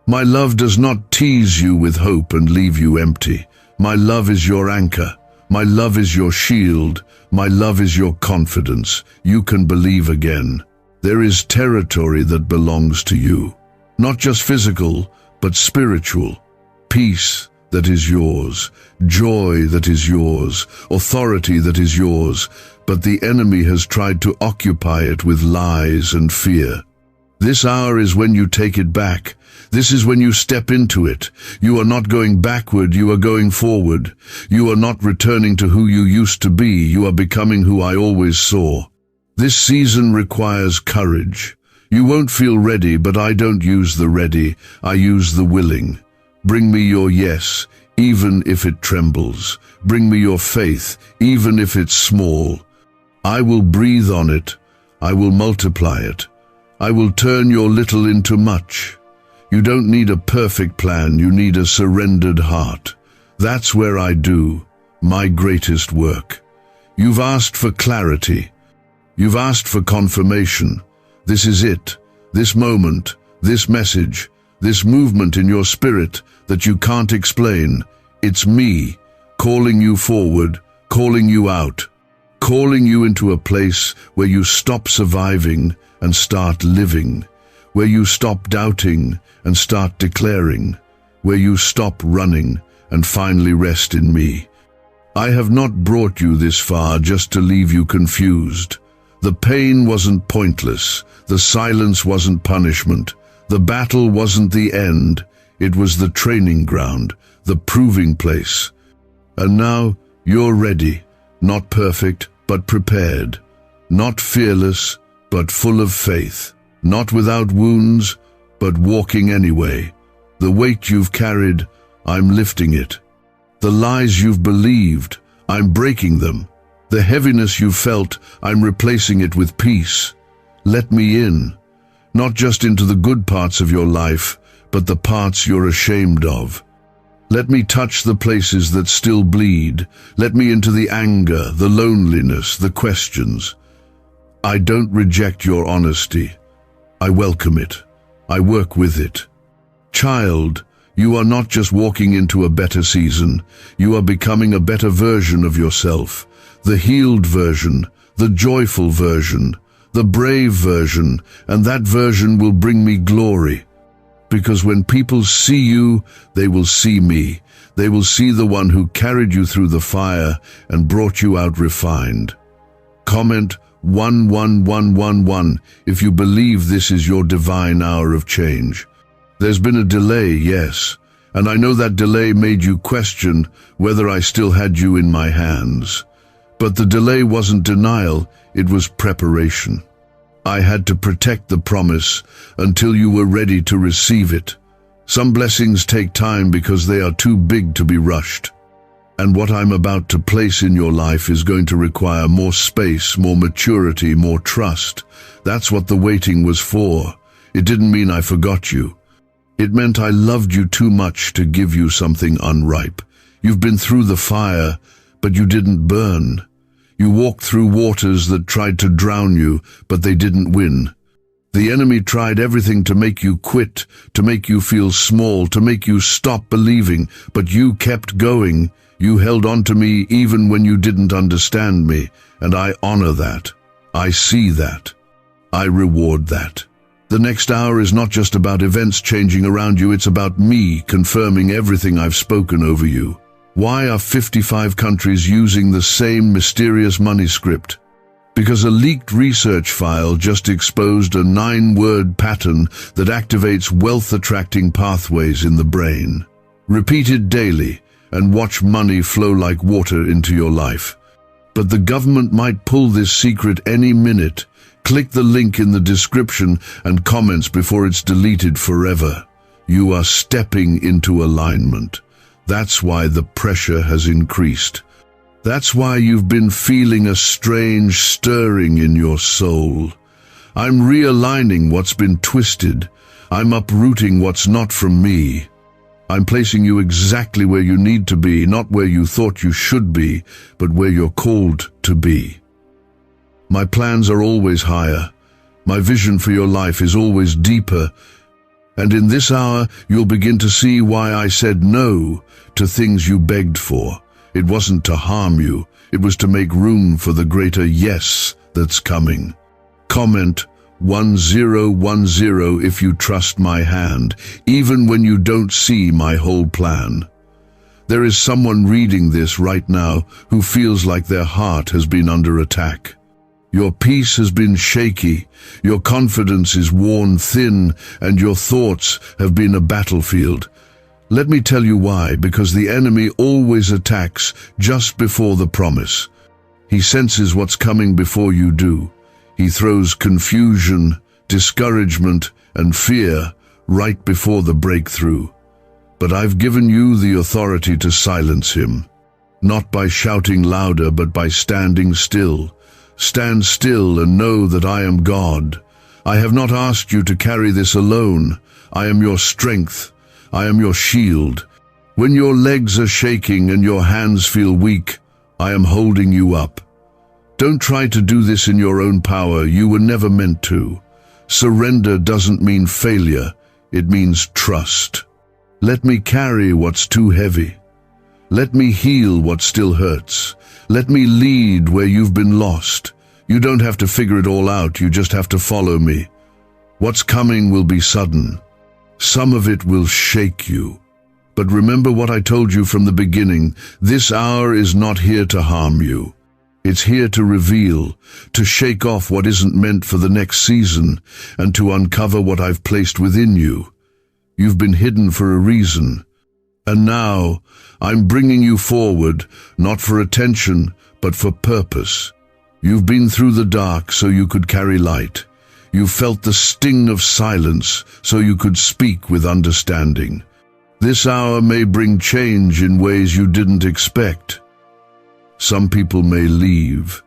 My love does not tease you with hope and leave you empty. My love is your anchor. My love is your shield. My love is your confidence. You can believe again. There is territory that belongs to you. Not just physical, but spiritual. Peace that is yours. Joy that is yours. Authority that is yours. But the enemy has tried to occupy it with lies and fear. This hour is when you take it back. This is when you step into it. You are not going backward, you are going forward. You are not returning to who you used to be, you are becoming who I always saw. This season requires courage. You won't feel ready, but I don't use the ready, I use the willing. Bring me your yes, even if it trembles. Bring me your faith, even if it's small. I will breathe on it. I will multiply it. I will turn your little into much. You don't need a perfect plan, you need a surrendered heart. That's where I do my greatest work. You've asked for clarity. You've asked for confirmation. This is it. This moment, this message, this movement in your spirit that you can't explain. It's me calling you forward, calling you out, calling you into a place where you stop surviving and start living, where you stop doubting and start declaring, where you stop running and finally rest in me. I have not brought you this far just to leave you confused. The pain wasn't pointless. The silence wasn't punishment. The battle wasn't the end. It was the training ground, the proving place. And now you're ready, not perfect, but prepared, not fearless, but full of faith, not without wounds, but walking anyway. The weight you've carried, I'm lifting it. The lies you've believed, I'm breaking them. The heaviness you've felt, I'm replacing it with peace. Let me in, not just into the good parts of your life, but the parts you're ashamed of. Let me touch the places that still bleed. Let me into the anger, the loneliness, the questions. I don't reject your honesty. I welcome it. I work with it. Child, you are not just walking into a better season. You are becoming a better version of yourself. The healed version, the joyful version, the brave version, and that version will bring me glory. Because when people see you, they will see me. They will see the one who carried you through the fire and brought you out refined. Comment 11111 if you believe this is your divine hour of change. There's been a delay, yes, and I know that delay made you question whether I still had you in my hands. But the delay wasn't denial, it was preparation. I had to protect the promise until you were ready to receive it. Some blessings take time because they are too big to be rushed. And what I'm about to place in your life is going to require more space, more maturity, more trust. That's what the waiting was for. It didn't mean I forgot you. It meant I loved you too much to give you something unripe. You've been through the fire, but you didn't burn. You walked through waters that tried to drown you, but they didn't win. The enemy tried everything to make you quit, to make you feel small, to make you stop believing, but you kept going. You held on to me even when you didn't understand me, and I honor that. I see that. I reward that. The next hour is not just about events changing around you, it's about me confirming everything I've spoken over you. Why are 55 countries using the same mysterious money script? Because a leaked research file just exposed a 9-word pattern that activates wealth-attracting pathways in the brain. Repeat it daily, and watch money flow like water into your life. But the government might pull this secret any minute. Click the link in the description and comments before it's deleted forever. You are stepping into alignment. That's why the pressure has increased. That's why you've been feeling a strange stirring in your soul. I'm realigning what's been twisted. I'm uprooting what's not from me. I'm placing you exactly where you need to be, not where you thought you should be, but where you're called to be. My plans are always higher. My vision for your life is always deeper. And in this hour, you'll begin to see why I said no to things you begged for. It wasn't to harm you. It was to make room for the greater yes that's coming. Comment 1010 if you trust my hand, even when you don't see my whole plan. There is someone reading this right now who feels like their heart has been under attack. Your peace has been shaky, your confidence is worn thin, and your thoughts have been a battlefield. Let me tell you why, because the enemy always attacks just before the promise. He senses what's coming before you do. He throws confusion, discouragement, and fear right before the breakthrough. But I've given you the authority to silence him, not by shouting louder, but by standing still. Stand still and know that I am God. I have not asked you to carry this alone. I am your strength. I am your shield. When your legs are shaking and your hands feel weak, I am holding you up. Don't try to do this in your own power. You were never meant to. Surrender doesn't mean failure. It means trust. Let me carry what's too heavy. Let me heal what still hurts. Let me lead where you've been lost. You don't have to figure it all out. You just have to follow me. What's coming will be sudden. Some of it will shake you. But remember what I told you from the beginning. This hour is not here to harm you. It's here to reveal, to shake off what isn't meant for the next season, and to uncover what I've placed within you. You've been hidden for a reason. And now, I'm bringing you forward, not for attention, but for purpose. You've been through the dark so you could carry light. You've felt the sting of silence so you could speak with understanding. This hour may bring change in ways you didn't expect. Some people may leave.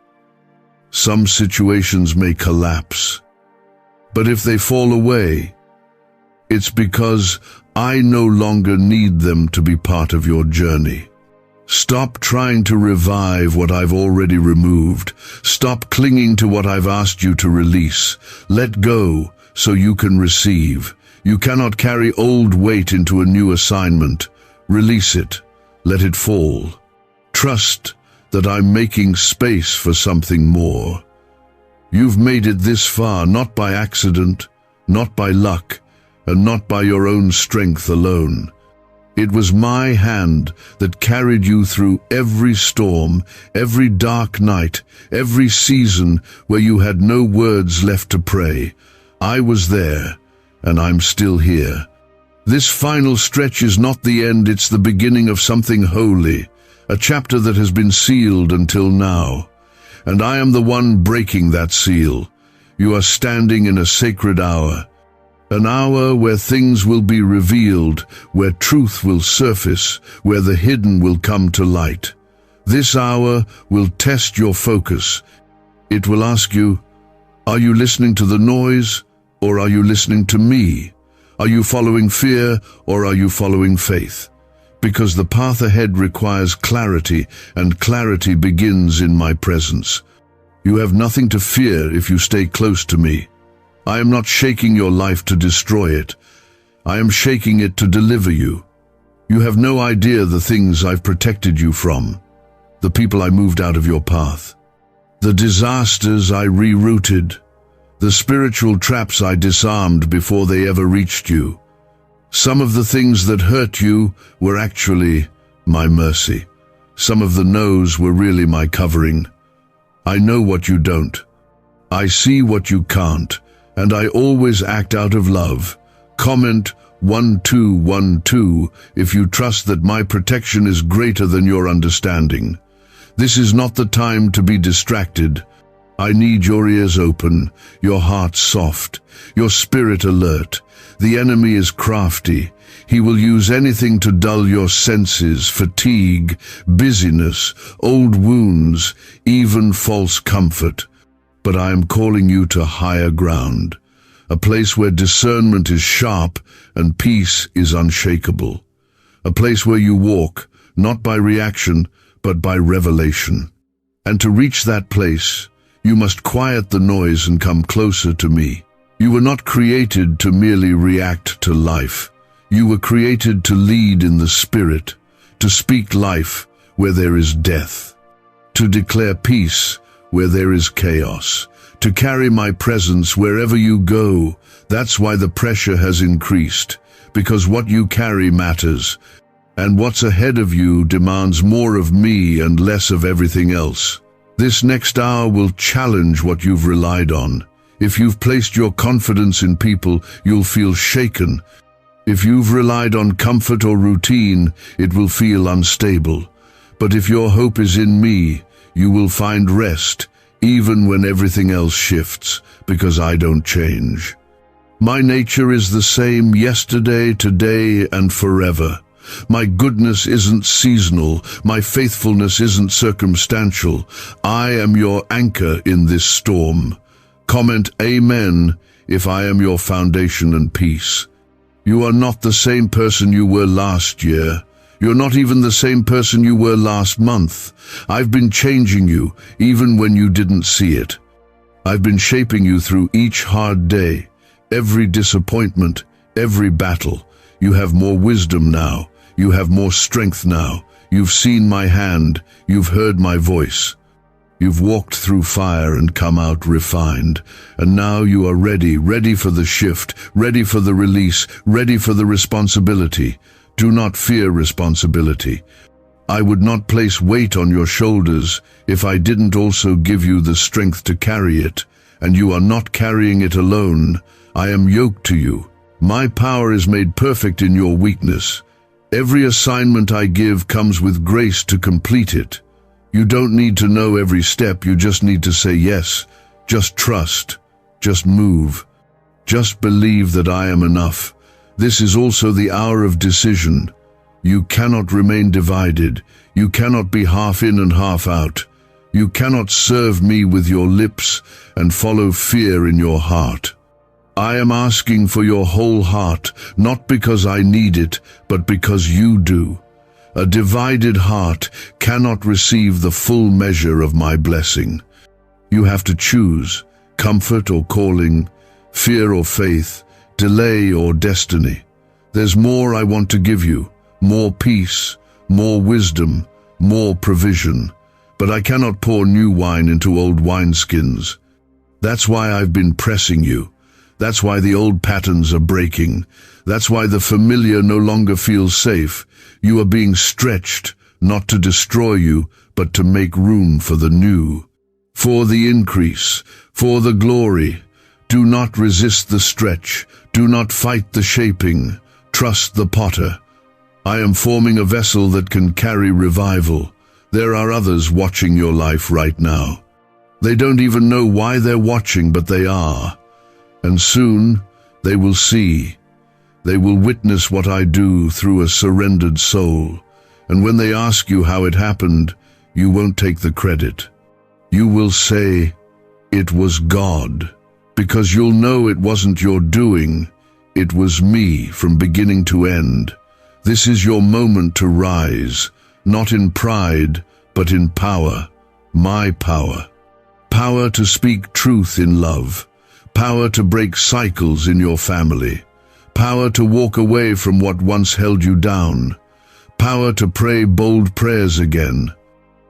Some situations may collapse. But if they fall away, it's because I no longer need them to be part of your journey. Stop trying to revive what I've already removed. Stop clinging to what I've asked you to release. Let go so you can receive. You cannot carry old weight into a new assignment. Release it. Let it fall. Trust that I'm making space for something more. You've made it this far, not by accident, not by luck, and not by your own strength alone. It was my hand that carried you through every storm, every dark night, every season where you had no words left to pray. I was there, and I'm still here. This final stretch is not the end, it's the beginning of something holy, a chapter that has been sealed until now. And I am the one breaking that seal. You are standing in a sacred hour. An hour where things will be revealed, where truth will surface, where the hidden will come to light. This hour will test your focus. It will ask you, are you listening to the noise, or are you listening to me? Are you following fear, or are you following faith? Because the path ahead requires clarity, and clarity begins in my presence. You have nothing to fear if you stay close to me. I am not shaking your life to destroy it. I am shaking it to deliver you. You have no idea the things I've protected you from, the people I moved out of your path, the disasters I rerouted, the spiritual traps I disarmed before they ever reached you. Some of the things that hurt you were actually my mercy. Some of the no's were really my covering. I know what you don't. I see what you can't, and I always act out of love. Comment 1212 if you trust that my protection is greater than your understanding. This is not the time to be distracted. I need your ears open, your heart soft, your spirit alert. The enemy is crafty. He will use anything to dull your senses, fatigue, busyness, old wounds, even false comfort. But I am calling you to higher ground, a place where discernment is sharp and peace is unshakable, a place where you walk, not by reaction, but by revelation. And to reach that place, You must quiet the noise and come closer to me. You were not created to merely react to life. You were created to lead in the Spirit, to speak life where there is death, to declare peace where there is chaos, to carry my presence wherever you go. That's why the pressure has increased, because what you carry matters, and what's ahead of you demands more of me and less of everything else. This next hour will challenge what you've relied on. If you've placed your confidence in people, you'll feel shaken. If you've relied on comfort or routine, it will feel unstable. But if your hope is in me, you will find rest, even when everything else shifts, because I don't change. My nature is the same yesterday, today, and forever. My goodness isn't seasonal. My faithfulness isn't circumstantial. I am your anchor in this storm. Comment Amen if I am your foundation and peace. You are not the same person you were last year. You're not even the same person you were last month. I've been changing you, even when you didn't see it. I've been shaping you through each hard day, every disappointment, every battle. You have more wisdom now. You have more strength now. You've seen my hand. You've heard my voice. You've walked through fire and come out refined. And now you are ready for the shift, ready for the release, ready for the responsibility. Do not fear responsibility. I would not place weight on your shoulders if I didn't also give you the strength to carry it. And you are not carrying it alone. I am yoked to you. My power is made perfect in your weakness. Every assignment I give comes with grace to complete it. You don't need to know every step, you just need to say yes. Just trust. Just move. Just believe that I am enough. This is also the hour of decision. You cannot remain divided. You cannot be half in and half out. You cannot serve me with your lips and follow fear in your heart. I am asking for your whole heart, not because I need it, but because you do. A divided heart cannot receive the full measure of my blessing. You have to choose comfort or calling, fear or faith, delay or destiny. There's more I want to give you, more peace, more wisdom, more provision. But I cannot pour new wine into old wineskins. That's why I've been pressing you. That's why the old patterns are breaking. That's why the familiar no longer feels safe. You are being stretched, not to destroy you, but to make room for the new. For the increase, for the glory. Do not resist the stretch. Do not fight the shaping. Trust the potter. I am forming a vessel that can carry revival. There are others watching your life right now. They don't even know why they're watching, but they are. And soon they will see. They will witness what I do through a surrendered soul. And when they ask you how it happened, you won't take the credit. You will say, "It was God." Because you'll know it wasn't your doing, it was me from beginning to end. This is your moment to rise, not in pride, but in power. My power. Power to speak truth in love. Power to break cycles in your family. Power to walk away from what once held you down. Power to pray bold prayers again.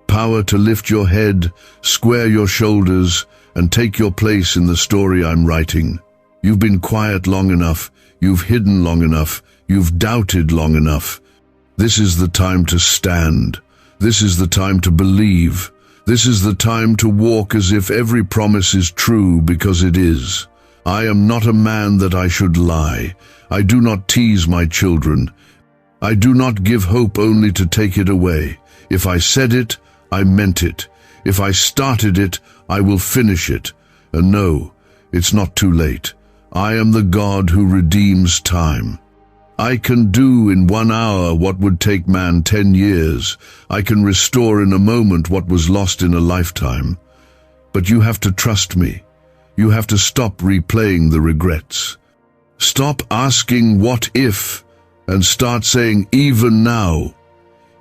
Power to lift your head, square your shoulders, and take your place in the story I'm writing. You've been quiet long enough. You've hidden long enough. You've doubted long enough. This is the time to stand. This is the time to believe. This is the time to walk as if every promise is true, because it is. I am not a man that I should lie. I do not tease my children. I do not give hope only to take it away. If I said it, I meant it. If I started it, I will finish it. And no, it's not too late. I am the God who redeems time. I can do in 1 hour what would take man 10 years. I can restore in a moment what was lost in a lifetime. But you have to trust me. You have to stop replaying the regrets. Stop asking what if, and start saying even now.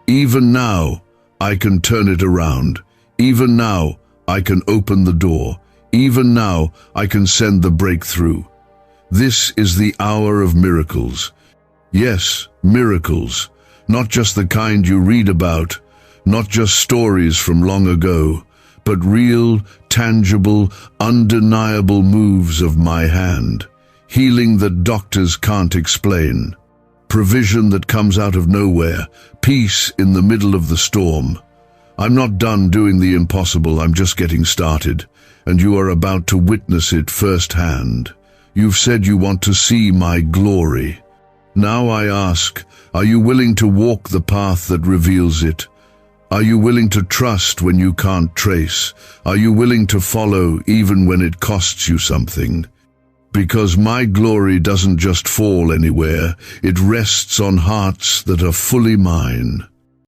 Even now, I can turn it around. Even now, I can open the door. Even now, I can send the breakthrough. This is the hour of miracles. Yes, miracles. Not just the kind you read about, not just stories from long ago, but real, tangible, undeniable moves of my hand. Healing that doctors can't explain. Provision that comes out of nowhere. Peace in the middle of the storm. I'm not done doing the impossible, I'm just getting started, and you are about to witness it firsthand. You've said you want to see my glory. Now I ask, are you willing to walk the path that reveals it? Are you willing to trust when you can't trace? Are you willing to follow even when it costs you something? Because my glory doesn't just fall anywhere, it rests on hearts that are fully mine.